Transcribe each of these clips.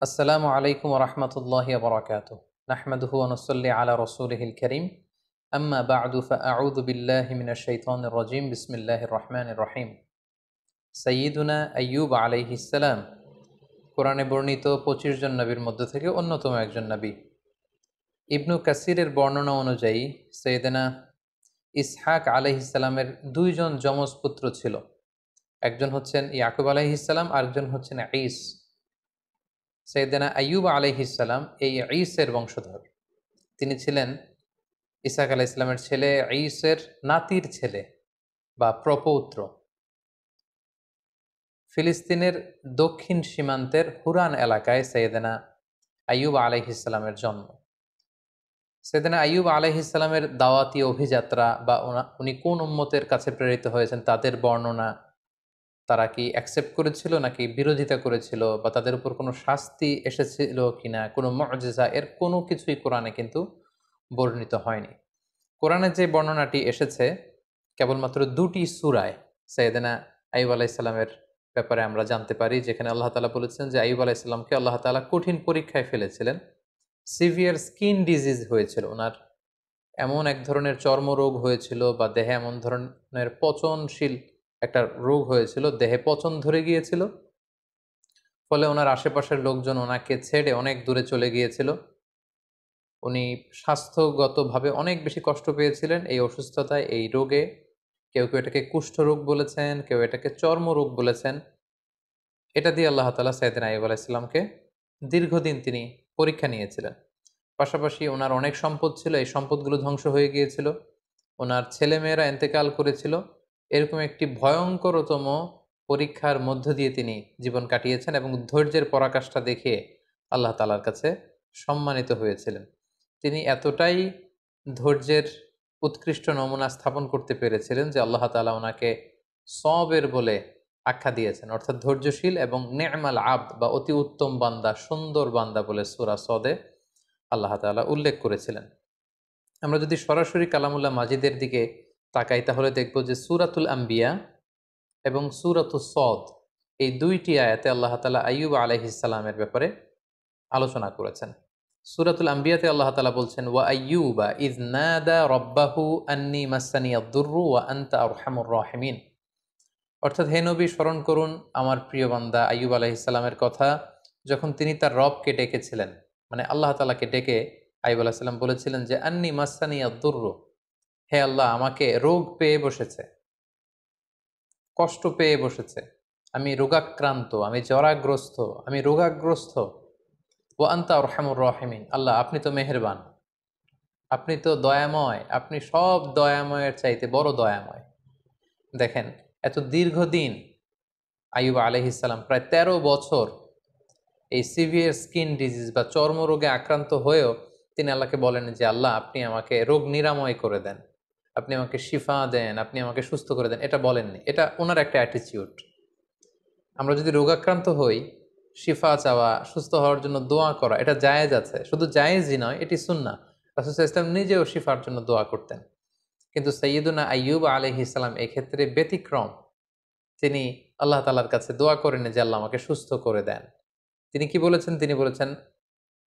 আসসালামু আলাইকুম রহমতুল্লাহি বারাকাতুহু নাহমাদুহু ওয়া নুসাল্লি আলা রাসূলিহিল কারীম আম্মা বা'দু ফাআউযু বিল্লাহি মিনাশ শাইতানির রাজীম বিসমিল্লাহির রহমানির রহিম। সাইয়্যিদুনা আইয়ুব আলাইহিস সালাম কোরআনে বর্ণিত ২৫ জন নবীর মধ্য থেকে অন্যতম একজন নবী। ইবনু কাসিরের বর্ণনা অনুযায়ী সাইয়েদনা ইসহাক আলাইহিস সালামের দুইজন যমজ পুত্র ছিল। একজন হচ্ছেন ইয়াকুব আলাইহিস সালাম, আরেকজন হচ্ছেন ঈস। সাইয়েদনা আইয়ুব আলাইহিস সালাম এই ঈসের বংশধর। তিনি ছিলেন ইসহাক আলাইহিস সালামের ছেলে, ঈসের নাতির ছেলে বা প্রপৌত্র। ফিলিস্তিনের দক্ষিণ সীমান্তের হুরান এলাকায় সাইয়েদনা আইয়ুব আলাইহিস সালামের জন্ম। সাইয়েদনা আইয়ুব আলাইহিস সালামের দাওয়াতি অভিযাত্রা বা উনি কোন উম্মতের কাছে প্রেরিত হয়েছেন তাদের বর্ণনা, তারা কি অ্যাকসেপ্ট করেছিল নাকি বিরোধিতা করেছিল, বা তাদের উপর কোনো শাস্তি এসেছিল কিনা, কোনো মুআজিজা, এর কোনো কিছুই কোরআনে কিন্তু বর্ণিত হয়নি। কোরআনে যে বর্ণনাটি এসেছে কেবলমাত্র দুটি সূরায় সাইয়েদনা আইয়ুব আলাইহিস সালামের ব্যাপারে আমরা জানতে পারি, যেখানে আল্লাহ তাআলা বলেছেন যে আইয়ুব আলাইহিস সালামকে আল্লাহ তাআলা কঠিন পরীক্ষায় ফেলেছিলেন। সিভিয়ার স্কিন ডিজিজ হয়েছিল ওনার, এমন এক ধরনের চর্মরোগ হয়েছিল বা দেহে এমন ধরনের পচনশীল একটা রোগ হয়েছিল, দেহে পচন ধরে গিয়েছিল, ফলে ওনার আশেপাশের লোকজন ওনাকে ছেড়ে অনেক দূরে চলে গিয়েছিল। উনি স্বাস্থ্যগতভাবে অনেক বেশি কষ্ট পেয়েছিলেন এই অসুস্থতায়, এই রোগে। কেউ কেউ এটাকে কুষ্ঠরোগ বলেছেন, কেউ এটাকে চর্মরোগ বলেছেন। এটা দিয়ে আল্লাহ তাআলা সাইয়েদনা আইয়ুব আলাইহিস সালামকে দীর্ঘদিন তিনি পরীক্ষা নিয়েছিলেন। পাশাপাশি ওনার অনেক সম্পদ ছিল, এই সম্পদগুলো ধ্বংস হয়ে গিয়েছিল, ওনার ছেলেমেয়েরা ইন্তেকাল করেছিল। এরকম একটি ভয়ঙ্করতম পরীক্ষার মধ্য দিয়ে তিনি জীবন কাটিয়েছেন এবং ধৈর্যের পরাকাষ্ঠা দেখিয়ে আল্লাহ তাআলার কাছে সম্মানিত হয়েছিলেন। তিনি এতটাই ধৈর্যের উৎকৃষ্ট নমুনা স্থাপন করতে পেরেছিলেন যে আল্লাহ তাআলা ওনাকে সবের বলে আখ্যা দিয়েছেন, অর্থাৎ ধৈর্যশীল এবং নে'মাল আবদ বা অতি উত্তম বান্দা, সুন্দর বান্দা বলে সূরা সদে আল্লাহ তাআলা উল্লেখ করেছিলেন। আমরা যদি সরাসরি কালামুল্লাহ মাজিদের দিকে তাকাই তাহলে দেখব যে সূরাতুল আম্বিয়া এবং সূরাতুস সদ, এই দুইটি আয়াতে আল্লাহ তাআলা আইয়ুব আলাইহিস সালামের ব্যাপারে আলোচনা করেছেন। সূরাতুল আম্বিয়াতে আল্লাহ তাআলা বলছেন, ওয়া আইয়ুবা ইয নাদা রাব্বাহু আন্নী মাসসানিয়াদ দুররু ওয়া আনতা আরহামুর রাহিমিন। অর্থাৎ হে নবী, স্মরণ করুন আমার প্রিয় বান্দা আইয়ুব আলাইহিস সালামের কথা, যখন তিনি তার রবকে ডেকেছিলেন, মানে আল্লাহ তাআলাকে ডেকে আইয়ুব আলাইহিস সালাম বলেছিলেন যে আন্নী মাসসানিয়াদ দুররু, হে আল্লাহ, আমাকে রোগ পেয়ে বসেছে, কষ্ট পেয়ে বসেছে, আমি রোগাক্রান্ত, আমি জরাগ্রস্ত, আমি রোগাগ্রস্ত। ওয়া আনতা আরহামুর রাহিমিন, আল্লাহ আপনি তো মেহেরবান, আপনি তো দয়াময়, আপনি সব দয়াময়ের চাইতে বড় দয়াময়। দেখেন, এত দীর্ঘদিন আইয়ুব আলাইহিস সালাম প্রায় ১৩ বছর এই সিভিয়ার স্কিন ডিজিজ বা চর্মরোগে আক্রান্ত হয়েও তিনি আল্লাহকে বলেন যে আল্লাহ আপনি আমাকে রোগ নিরাময় করে দেন, আপনি আমাকে শিফা দেন, আপনি আমাকে সুস্থ করে দেন, এটা বলেননি। এটা ওনার একটা অ্যাটিটিউড। আমরা যদি রোগাক্রান্ত হই, শিফা চাওয়া, সুস্থ হওয়ার জন্য দোয়া করা, এটা জায়েজ আছে, শুধু জায়েজই নয়, এটি সুন্নাহ। রাসূল সাল্লাল্লাহু আলাইহি ওয়াসাল্লাম নিজেও শিফার জন্য দোয়া করতেন। কিন্তু সাইয়্যিদুনা আইয়ুব আলাইহিস সালাম এক্ষেত্রে ব্যতিক্রম। তিনি আল্লাহ তাআলার কাছে দোয়া করেন যে আল্লাহ আমাকে সুস্থ করে দেন। তিনি কি বলেছেন? তিনি বলেছেন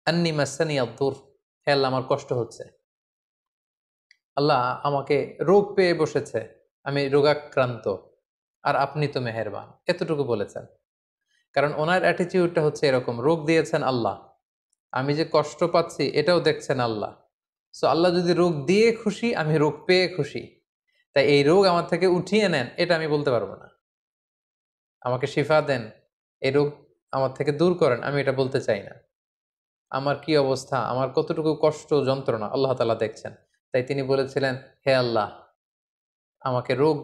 আন্নী মাসসানিয়াদ দুর, হে আল্লাহ আমার কষ্ট হচ্ছে, আল্লাহ আমাকে রোগ পেয়ে বসেছে, আমি রোগাক্রান্ত, আর আপনি তো মেহেরবান, এতটুকু বলেছেন। কারণ ওনার অ্যাটিটিউডটা হচ্ছে এরকম, রোগ দিয়েছেন আল্লাহ, আমি যে কষ্ট পাচ্ছি এটাও দেখছেন আল্লাহ। সো আল্লাহ যদি রোগ দিয়ে খুশি, আমি রোগ পেয়ে খুশি, তাই এই রোগ আমার থেকে উঠিয়ে নেন এটা আমি বলতে পারবো না। আমাকে শিফা দেন, এই রোগ আমার থেকে দূর করেন, আমি এটা বলতে চাই না। আমার কি অবস্থা, আমার কতটুকু কষ্ট যন্ত্রণা আল্লাহ তাআলা দেখছেন। তাই তিনি বলেছিলেন, হে আল্লাহ, আমাকে রোগ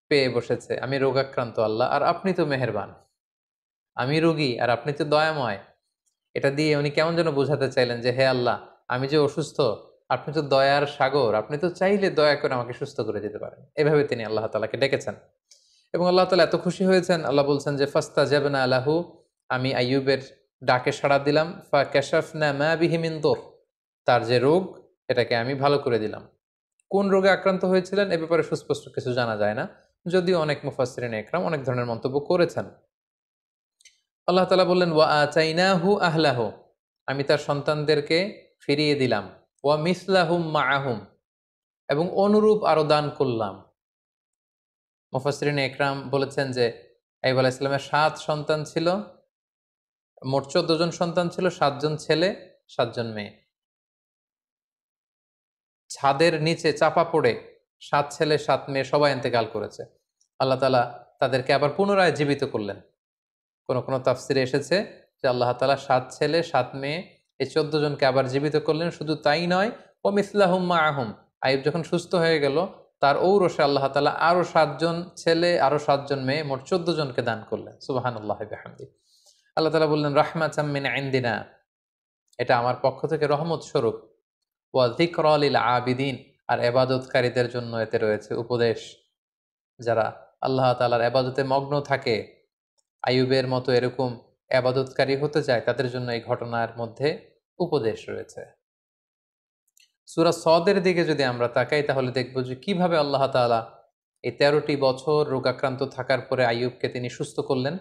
পেয়ে বসেছে, আমি রোগাক্রান্ত আল্লাহ, আর আপনি তো মেহেরবান, আমি রোগী আর আপনি তো দয়াময়। এটা দিয়ে উনি কেমন যেন বোঝাতে চাইলেন যে হে আল্লাহ, আমি যে অসুস্থ, আপনি তো দয়ার সাগর, আপনি তো চাইলে দয়া করে আমাকে সুস্থ করে দিতে পারেন। এভাবে তিনি আল্লাহ তাআলাকে ডেকেছেন এবং আল্লাহ তাআলা এত খুশি হয়েছেন, আল্লাহ বলছেন যে ফাস্তাজাবনা লাহু, আমি আইয়ুবের ডাকে সাড়া দিলাম, ফাকাশাফনা মা বিহি মিন দুর, তার যে রোগ এটাকে আমি ভালো করে দিলাম। কোন রোগে আক্রান্ত হয়েছিলেন এ ব্যাপারে সুস্পষ্ট কিছু জানা যায় না, যদিও অনেক মুফাসসিরিনে ইকরাম অনেক ধরনের মন্তব্য করেছেন। আল্লাহ তাআলা বললেন ওয়া আতাইনাহু আহলাহু, আমি তার সন্তানদেরকে ফিরিয়ে দিলাম, ওয়া মিসলাহুম মাআহুম, এবং অনুরূপ আরো দান করলাম। মুফাসসিরিন একরাম বলেছেন যে আইয়ুব আলাইহিস সালামের ৭ সন্তান ছিল, মোট ১৪ জন সন্তান ছিল, ৭ জন ছেলে ৭ জন মেয়ে। ছাদের নিচে চাপা পড়ে ৭ ছেলে ৭ মেয়ে সবাই ইন্তেকাল করেছে। আল্লাহ তাআলা তাদেরকে আবার পুনরায় জীবিত করলেন। কোন কোন তাফসিরে এসেছে যে আল্লাহ তাআলা ৭ ছেলে ৭ মেয়ে এই ১৪ জনকে আবার জীবিত করলেন। শুধু তাই নয়, ও মিসলাহুম মাআহুম, আইয়ুব যখন সুস্থ হয়ে গেল তার ঔরসে আল্লাহ তাআলা আরো ৭ জন ছেলে আরো ৭ জন মেয়ে মোট ১৪ জনকে দান করলেন। সুবহানাল্লাহি বিহামদি। আল্লাহ তাআলা বললেন রাহমাতাম মিন ইনদিনা, এটা আমার পক্ষ থেকে রহমত স্বরূপ, ওয়া যিকরা লিল আবিদিন, আর ইবাদতকারীদের জন্য এতে রয়েছে উপদেশ। যারা আল্লাহ তাআলার ইবাদতে মগ্ন থাকে, আইয়ুবের মতো এরকম ইবাদতকারী হতে চায়, তাদের জন্য এই ঘটনার মধ্যে উপদেশ রয়েছে। সূরা সদের দিকে যদি আমরা তাকাই তাহলে দেখব যে কিভাবে আল্লাহ তাআলা এই ১৩টি বছর রোগাক্রান্ত থাকার পরে আইয়ুবকে তিনি সুস্থ করলেন।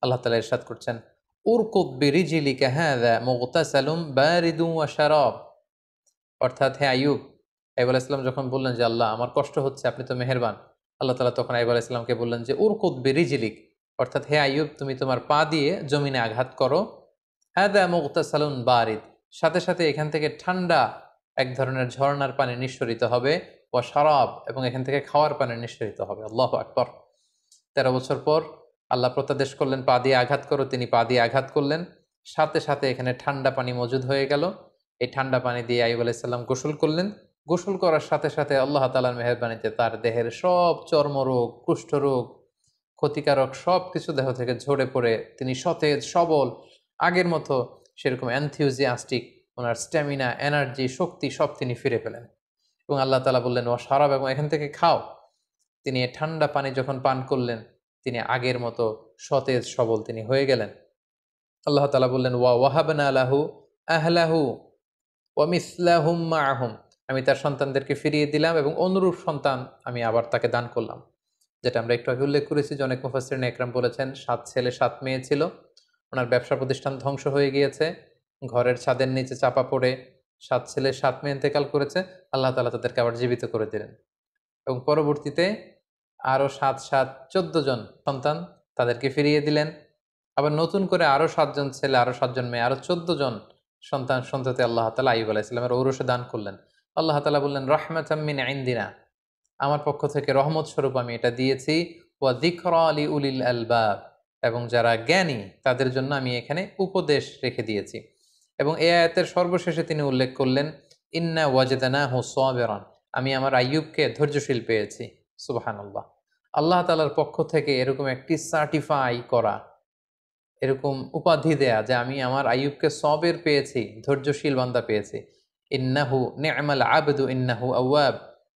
আল্লাহ তাআলা ইরশাদ করছেন, উরকুদ বিরিজলিকা হাযা মুগতাসালুম বারিদুন ওয়া শারাব, অর্থাৎ হে আইয়ুব, আইয়ুব আলাইহিস সালাম যখন বললেন যে আল্লাহ আমার কষ্ট হচ্ছে, আপনি তো মেহেরবান, আল্লাহ তাআলা তখন আইয়ুব আলাইহিস সালামকে বললেন যে উরকুদ বিরিজলিক, অর্থাৎ হে আইয়ুব তুমি তোমার পা দিয়ে জমিনে আঘাত করো, হাদা মুগতাসালুন বারিদ, সাথে সাথে এখান থেকে ঠান্ডা এক ধরনের ঝর্ণার পানি নিঃসরিত হবে, ওয়া শারাব, এবং এখান থেকে খাওয়ার পানি নিঃসরিত হবে। আল্লাহু আকবার। ১৩ বছর পর আল্লাহ প্রত্যাদেশ করলেন পা দিয়ে আঘাত করো, তিনি পা দিয়ে আঘাত করলেন, সাথে সাথে এখানে ঠান্ডা পানি মজুদ হয়ে গেল। এই ঠান্ডা পানি দিয়ে আইয়ুব আলাইহিস সালাম গোসল করলেন। গোসল করার সাথে সাথে আল্লাহ তাআলার মেহেরবানিতে তার দেহের সব চর্মরোগ, কুষ্ঠরোগ, ক্ষতিকারক সব কিছু দেহ থেকে ঝরে পড়ে তিনি সতেজ সবল, আগের মতো সেরকম এনথিউজিয়াস্টিক, ওনার স্ট্যামিনা, এনার্জি, শক্তি সব তিনি ফিরে পেলেন। এবং আল্লাহ তাআলা বললেন ওয়া শারাব, এবং এখান থেকে খাও। তিনি এই ঠান্ডা পানি যখন পান করলেন তিনি আগের মতো সতেজ সবল তিনি হয়ে গেলেন। আল্লাহ তাআলা বললেন ওয়া ওয়াহাবনা লাহু আহলাহু ওয়া মিসলাহুম মাআহুম, আমি তার সন্তানদেরকে ফিরিয়ে দিলাম এবং অনুরূপ সন্তান আমি আবার তাকে দান করলাম। যেটা আমরা একটু আগে উল্লেখ করেছি যে অনেক মুফাসসিরিন একরাম বলেছেন ৭ ছেলে ৭ মেয়ে ছিল, ওনার ব্যবসা প্রতিষ্ঠান ধ্বংস হয়ে গিয়েছে, ঘরের ছাদের নিচে চাপা পড়ে ৭ ছেলে ৭ মেয়ে ইন্তেকাল করেছে, আল্লাহ তাআলা তাদেরকে আবার জীবিত করে দিলেন। এবং পরবর্তীতে আরো ৭ ৭ ১৪ জন সন্তান তাদেরকে ফিরিয়ে দিলেন। আবার নতুন করে আরো ৭ জন ছেলে আরো ৭ জন মেয়ে আরো ১৪ জন সন্তান সন্ততি আল্লাহ তাআলা আইয়ুব আলাইহিস সালামের ঔরসে দান করলেন। আল্লাহ তাআলা বললেন রাহমাতাম মিন ইনদিনা, আমার পক্ষ থেকে রহমত স্বরূপ আমি এটা দিয়েছি, ওয়া যিকরা লিউলিল আলবাব, এবং যারা জ্ঞানী তাদের জন্য আমি এখানে উপদেশ রেখে দিয়েছি। এবং এই আয়াতের সর্বশেষে তিনি উল্লেখ করলেন ইন্না ওয়াজদানাহু সাবিরান, আমি আমার আইয়ুবকে ধৈর্যশীল পেয়েছি। সুবহানাল্লাহ। আল্লাহ তাআলার পক্ষ থেকে এরকম একটি সার্টিফাই করা, এরকম উপাধি দেয়া যে আমি আমার আইয়ুবকে সবের পেয়েছি, ধৈর্যশীল বান্দা পেয়েছি। ইন্নাহু নি'মাল আবদু ইন্নাহু আওয়াব,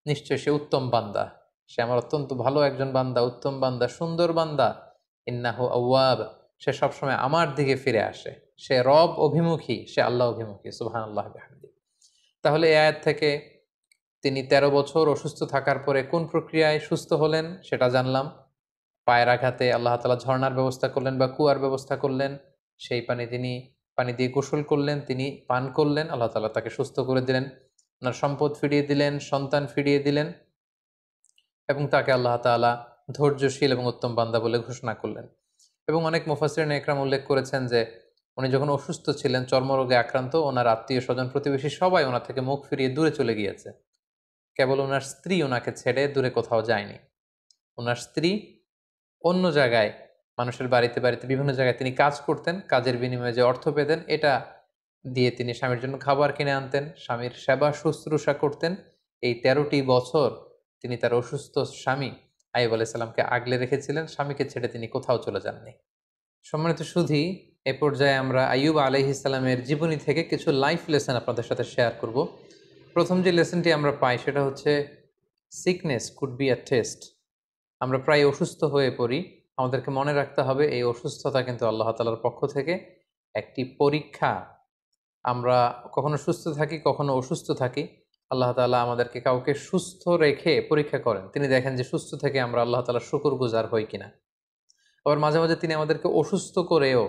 নিশ্চয় সে উত্তম বান্দা, সে আমার অত্যন্ত ভালো একজন বান্দা, উত্তম বান্দা, সুন্দর বান্দা। ইন্নাহু আওয়াব, সে সবসময় আমার দিকে ফিরে আসে, সে রব অভিমুখী, সে আল্লাহ অভিমুখী। সুবহানাল্লাহ বিহামদি। তাহলে এই আয়াত থেকে তিনি ১৩ বছর অসুস্থ থাকার পরে কোন প্রক্রিয়ায় সুস্থ হলেন সেটা জানলাম। পায়ের আঘাতে আল্লাহ তাআলা ঝর্ণার ব্যবস্থা করলেন বা কুয়ার ব্যবস্থা করলেন, সেই পানি দিয়ে গোসল করলেন, তিনি পান করলেন, আল্লাহ তাআলা তাকে সুস্থ করে দিলেন, ওনার সম্পদ ফিরিয়ে দিলেন, সন্তান ফিরিয়ে দিলেন, এবং তাকে আল্লাহ তাআলা ধৈর্যশীল এবং উত্তম বান্দা বলে ঘোষণা করলেন। এবং অনেক মুফাসসিরিন একরাম উল্লেখ করেছেন যে উনি যখন অসুস্থ ছিলেন, চর্মরোগে আক্রান্ত, ওনার আত্মীয় স্বজন প্রতিবেশী সবাই ওনার থেকে মুখ ফিরিয়ে দূরে চলে গিয়েছে, কেবল ওনার স্ত্রী ওনাকে ছেড়ে দূরে কোথাও যায়নি। ওনার স্ত্রী অন্য জায়গায়, মানুষের বাড়িতে বাড়িতে বিভিন্ন জায়গায় তিনি কাজ করতেন, কাজের বিনিময়ে যে অর্থ পেতেন এটা দিয়ে তিনি স্বামীর জন্য খাবার কিনে আনতেন, স্বামীর সেবা শুশ্রূষা করতেন। এই ১৩টি বছর তিনি তার অসুস্থ স্বামী আইয়ুব আলাইহিস সালামকে আগলে রেখেছিলেন, স্বামীকে ছেড়ে তিনি কোথাও চলে যাননি। সম্মানিত সুধী, এ পর্যায়ে আমরা আইয়ুব আলাইহিস সালামের জীবনী থেকে কিছু লাইফ লেসন আপনাদের সাথে শেয়ার করব। প্রথম যে লেসনটি আমরা পাই সেটা হচ্ছে sickness could be a test. আমরা প্রায় অসুস্থ হয়ে পড়ি, আমাদেরকে মনে রাখতে হবে এই অসুস্থতা কিন্তু আল্লাহ তাআলার পক্ষ থেকে একটি পরীক্ষা। আমরা কখনো সুস্থ থাকি, কখনো অসুস্থ থাকি। আল্লাহ তাআলা আমাদেরকে কাউকে সুস্থ রেখে পরীক্ষা করেন, তিনি দেখেন যে সুস্থ থেকে আমরা আল্লাহ তাআলার শুকরগুজার হই কিনা। আবার মাঝে মাঝে তিনি আমাদেরকে অসুস্থ করেও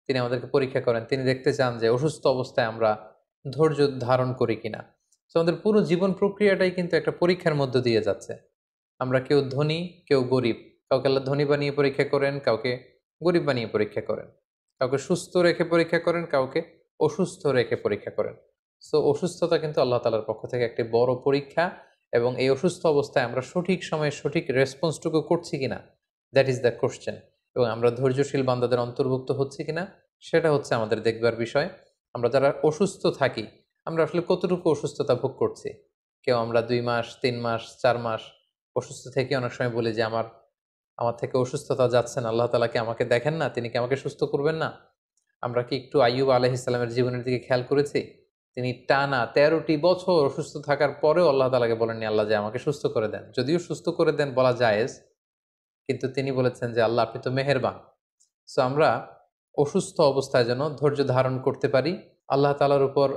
তিনি আমাদেরকে পরীক্ষা করেন। তিনি দেখতে চান যে অসুস্থ অবস্থায় আমরা ধৈর্য ধারণ করি কিনা। তো আমাদের পুরো জীবন প্রক্রিয়াটাই কিন্তু একটা পরীক্ষার মধ্য দিয়ে যাচ্ছে। আমরা কেউ ধনী, কেউ গরিব। কাউকে আল্লাহ ধনী বানিয়ে পরীক্ষা করেন, কাউকে গরিব বানিয়ে পরীক্ষা করেন। কাউকে সুস্থ রেখে পরীক্ষা করেন, কাউকে অসুস্থ রেখে পরীক্ষা করেন। সো অসুস্থতা কিন্তু আল্লাহ তাআলার পক্ষ থেকে একটি বড় পরীক্ষা, এবং এই অসুস্থ অবস্থায় আমরা সঠিক সময়ে সঠিক রেসপন্সটুকু করছি কিনা, দ্যাট ইজ দ্য কোশ্চেন। এবং আমরা ধৈর্যশীল বান্দাদের অন্তর্ভুক্ত হচ্ছি কিনা, সেটা হচ্ছে আমাদের দেখবার বিষয়। আমরা যারা অসুস্থ থাকি, আমরা আসলে কতটুকু অসুস্থতা ভোগ করছি। কেউ আমরা 2 মাস, 3 মাস, 4 মাস অসুস্থ থেকে অনেক সময় বলি যে আমার আমার থেকে অসুস্থতা যাচ্ছে না, আল্লাহ তাআলা কি আমাকে দেখেন না, তিনি কি আমাকে সুস্থ করবেন না? আমরা কি একটু আইয়ুব আলাইহিস সালামের জীবনের দিকে খেয়াল করেছি? তিনি টানা 13টি বছর অসুস্থ থাকার পরেও আল্লাহ তাআলাকে বলেননি আল্লাহ যে আমাকে সুস্থ করে দেন। যদিও সুস্থ করে দেন বলা জায়েজ, কিন্তু তিনি বলেছেন যে আল্লাহ আপনি তো মেহেরবান। সো আমরা অসুস্থ অবস্থায় যেন ধৈর্য ধারণ করতে পারি, আল্লাহ তাআলার উপর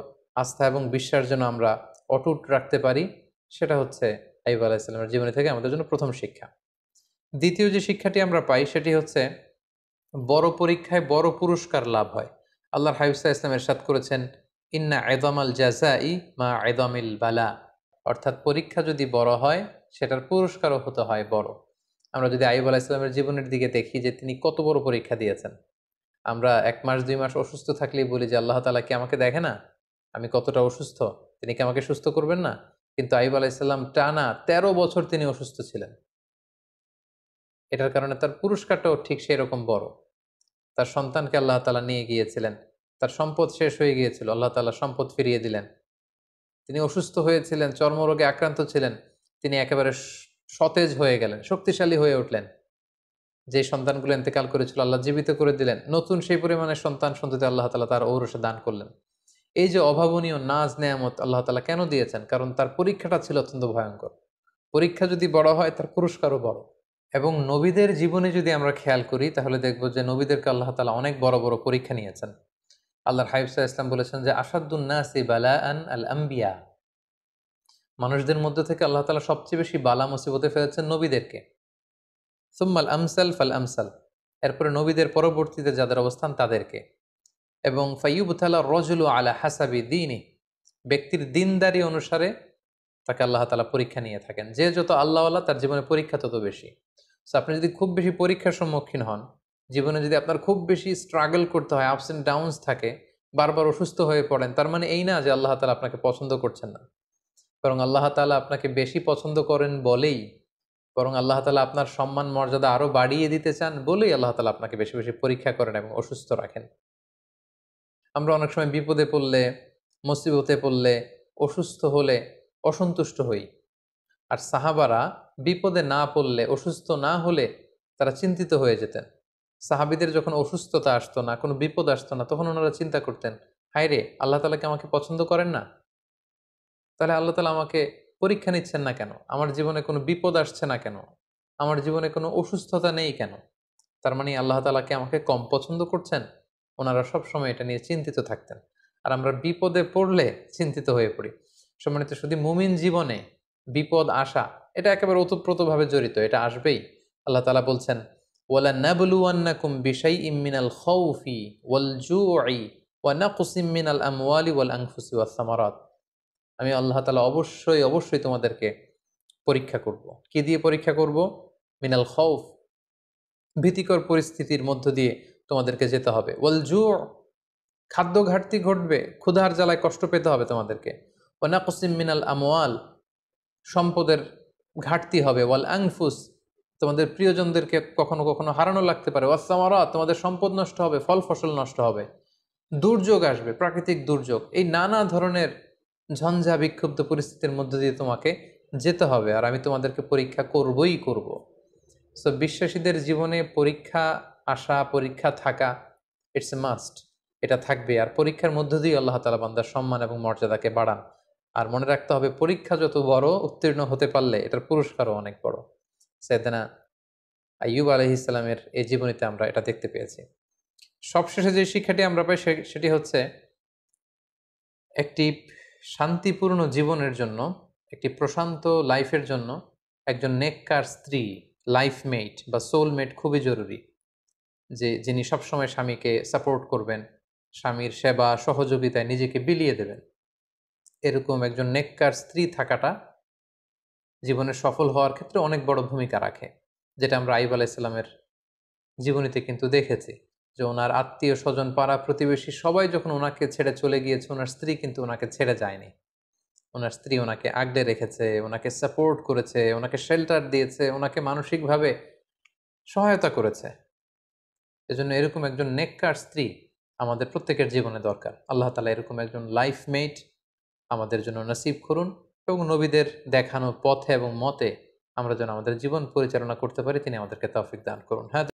আস্থা এবং বিশ্বাস যেন আমরা অটুট রাখতে পারি, সেটা হচ্ছে আইয়ুব আলাইহিস সালামের জীবনী থেকে আমাদের জন্য প্রথম শিক্ষা। দ্বিতীয় যে শিক্ষাটি আমরা পাই সেটি হচ্ছে বড় পরীক্ষায় বড় পুরস্কার লাভ হয়। আল্লাহর হাবিব সাল্লাল্লাহু আলাইহি ওয়াসাল্লাম ইরশাদ করেছেন, ইন্না ইযামাল জাযাই মা ইযামিল বালা। অর্থাৎ পরীক্ষা যদি বড় হয়, সেটার পুরস্কারও হতে হয় বড়। আমরা যদি আইয়ুব আলাইহিস সালামের জীবনের দিকে দেখি যে তিনি কত বড় পরীক্ষা দিয়েছেন। আমরা 1 মাস 2 মাস অসুস্থ থাকলেই বলি যে আল্লাহ তাআলা কি আমাকে দেখে না? আমি কতটা অসুস্থ? তিনি কি আমাকে সুস্থ করবেন না? কিন্তু আইয়ুব আলাইহিস সালাম টানা 13 বছর তিনি অসুস্থ ছিলেন। এটার কারণে তার পুরস্কারটাও ঠিক সেরকম বড়। তার সন্তানকে আল্লাহ তাআলা নিয়ে গিয়েছিলেন। তার সম্পদ শেষ হয়ে গিয়েছিল, আল্লাহ তাআলা সম্পদ ফিরিয়ে দিলেন। তিনি অসুস্থ হয়েছিলেন, চর্মরোগে আক্রান্ত ছিলেন। তিনি একেবারে সতেজ হয়ে গেলেন, শক্তিশালী হয়ে উঠলেন। যে সন্তানগুলো ইন্তেকাল করেছিল আল্লাহ জীবিত করে দিলেন। নতুন সেই পরিমাণে সন্তান সন্ততি আল্লাহ তাআলা তার ঔরসে দান করলেন। এই যে অভাবনীয় নাজ নেয়ামত আল্লাহ তাআলা কেন দিয়েছেন? কারণ তার পরীক্ষাটা ছিল অত্যন্ত ভয়ঙ্কর। পরীক্ষা যদি বড় হয়, তার পুরস্কারও বড়। এবং নবীদের জীবনে যদি আমরা খেয়াল করি, তাহলে দেখব যে নবীদেরকে আল্লাহ তাআলা অনেক বড় বড় পরীক্ষা নিয়েছেন। আল্লাহর হাবিব সাল্লাল্লাহু আলাইহি ওয়াসাল্লাম বলেছেন যে আসাদ্দুন নাসি বালাআন আল আম্বিয়া। মানুষদের মধ্য থেকে আল্লাহ তাআলা সবচেয়ে বেশি বালা মুসিবতে ফেলেছেন নবীদেরকে। সুম্মাল আমসাল ফাল আমসাল। এরপরে নবীদের পরবর্তীতে যাদের অবস্থান তাদেরকে। এবং ফাইয়ুবতালা রজুলু আলা হাসাবি দীনি। ব্যক্তির দিনদারি অনুসারে তাকে আল্লাহ তাআলা পরীক্ষা নিয়ে থাকেন। যে যত আল্লাহওয়ালা তার জীবনে পরীক্ষা তত বেশি। সো আপনি যদি খুব বেশি পরীক্ষার সম্মুখীন হন, জীবনে যদি আপনার খুব বেশি স্ট্রাগল করতে হয়, আপস এন্ড ডাউনস থাকে, বারবার অসুস্থ হয়ে পড়েন, তার মানে এই না যে আল্লাহ তাআলা আপনাকে পছন্দ করছেন না। বরং আল্লাহ তাআলা আপনাকে বেশি পছন্দ করেন বলেই, বরং আল্লাহ তাআলা আপনার সম্মান মর্যাদা আরো বাড়িয়ে দিতে চান বলেই আল্লাহ তাআলা আপনাকে বেশি বেশি পরীক্ষা করেন এবং অসুস্থ রাখেন। আমরা অনেক সময় বিপদে পড়লে, মুসিবতে পড়লে, অসুস্থ হলে অসন্তুষ্ট হই। আর সাহাবারা বিপদে না পড়লে, অসুস্থ না হলে তারা চিন্তিত হয়ে যেতেন। সাহাবীদের যখন অসুস্থতা আসতো না, কোনো বিপদ আসতো না, তখন ওনারা চিন্তা করতেন, হায় রে, আল্লাহ তাআলা কি আমাকে পছন্দ করেন না? তাহলে আল্লাহ তাআলা আমাকে পরীক্ষা নিচ্ছেন না কেন? আমার জীবনে কোনো বিপদ আসছে না কেন? আমার জীবনে কোনো অসুস্থতা নেই কেন? তার মানে আল্লাহ তাআলা কি আমাকে কম পছন্দ করছেন? ওনারা সবসময় এটা নিয়ে চিন্তিত থাকতেন। আর আমরা বিপদে পড়লে চিন্তিত হয়ে পড়ি। সম্মানিত শুধু মুমিন জীবনে বিপদ আসা এটা একেবারে ওতপ্রোতভাবে জড়িত, এটা আসবেই। আল্লাহ তাআলা বলছেন, ওয়ালা নাবলুওয়ান্নাকুম বিশাইইম মিনাল খাউফি ওয়াল জুউই ওয়া নাকসিম মিনাল আমওয়ালি ওয়াল আনফুসি ওয়াস সামারাত। আমি আল্লাহ তাআলা অবশ্যই অবশ্যই তোমাদেরকে পরীক্ষা করব। কি দিয়ে পরীক্ষা করব? মিনাল খাউফ, ভীতিকর পরিস্থিতির মধ্য দিয়ে তোমাদেরকে যেতে হবে। ওয়াল জু', খাদ্য ঘাটতি ঘটবে, ক্ষুধার জ্বালায় কষ্ট পেতে হবে তোমাদেরকে। ওয়া নাকসিম মিনাল আমওয়াল, সম্পদের ঘাটতি হবে। ওয়াল আনফুস, তোমাদের প্রিয়জনদেরকে কখনো কখনো হারানো লাগতে পারে। ওয়াস সামারাত, তোমাদের সম্পদ নষ্ট হবে, ফল ফসল নষ্ট হবে। দুর্যোগ আসবে, প্রাকৃতিক দুর্যোগ। এই নানা ধরনের ঝঞ্ঝা বিক্ষুব্ধ পরিস্থিতির মধ্য দিয়ে তোমাকে যেতে হবে, আর আমি তোমাদেরকে পরীক্ষা করবই করব। সো বিশ্বাসীদের জীবনে পরীক্ষা আসা, পরীক্ষা থাকা, ইটস এ মাস্ট। এটা থাকবে। আর পরীক্ষার মধ্য দিয়ে আল্লাহ তাআলা বান্দার সম্মান এবং মর্যাদাকে বাড়ান। আর মনে রাখতে হবে, পরীক্ষা যত বড়, উত্তীর্ণ হতে পারলে এটার পুরস্কারও অনেক বড়। সাইয়েদনা আইয়ুব আলাইহিস সালামের এই জীবনীতে আমরা এটা দেখতে পেয়েছি। সবশেষে যে শিক্ষাটি আমরা পাই সেটি হচ্ছে, একটি শান্তিপূর্ণ জীবনের জন্য, একটি প্রশান্ত লাইফের জন্য একজন নেককার স্ত্রী, লাইফমেট বা সোলমেট খুবই জরুরি। যে যিনি সবসময় স্বামীকে সাপোর্ট করবেন, স্বামীর সেবা সহযোগিতায় নিজেকে বিলিয়ে দেবেন, এরকম একজন নেককার স্ত্রী থাকাটা জীবনে সফল হওয়ার ক্ষেত্রে অনেক বড় ভূমিকা রাখে, যেটা আমরা আইয়ুব আলাইহিসসালামের জীবনীতে কিন্তু দেখেছি যে ওনার আত্মীয় স্বজন পাড়া প্রতিবেশী সবাই যখন ওনাকে ছেড়ে চলে গিয়েছে, ওনার স্ত্রী কিন্তু ওনাকে ছেড়ে যায়নি। ওনার স্ত্রী ওনাকে আগলে রেখেছে, ওনাকে সাপোর্ট করেছে, ওনাকে শেল্টার দিয়েছে, ওনাকে মানসিকভাবে সহায়তা করেছে। এজন্য এরকম একজন নেককার স্ত্রী আমাদের প্রত্যেকের জীবনে দরকার। আল্লাহ তাআলা এরকম একজন লাইফ মেট আমাদের জন্য নসিব করুন এবং নবীদের দেখানো পথে এবং মতে আমরা যেন আমাদের জীবন পরিচালনা করতে পারি, তিনি আমাদেরকে তৌফিক দান করুন। হ্যাঁ।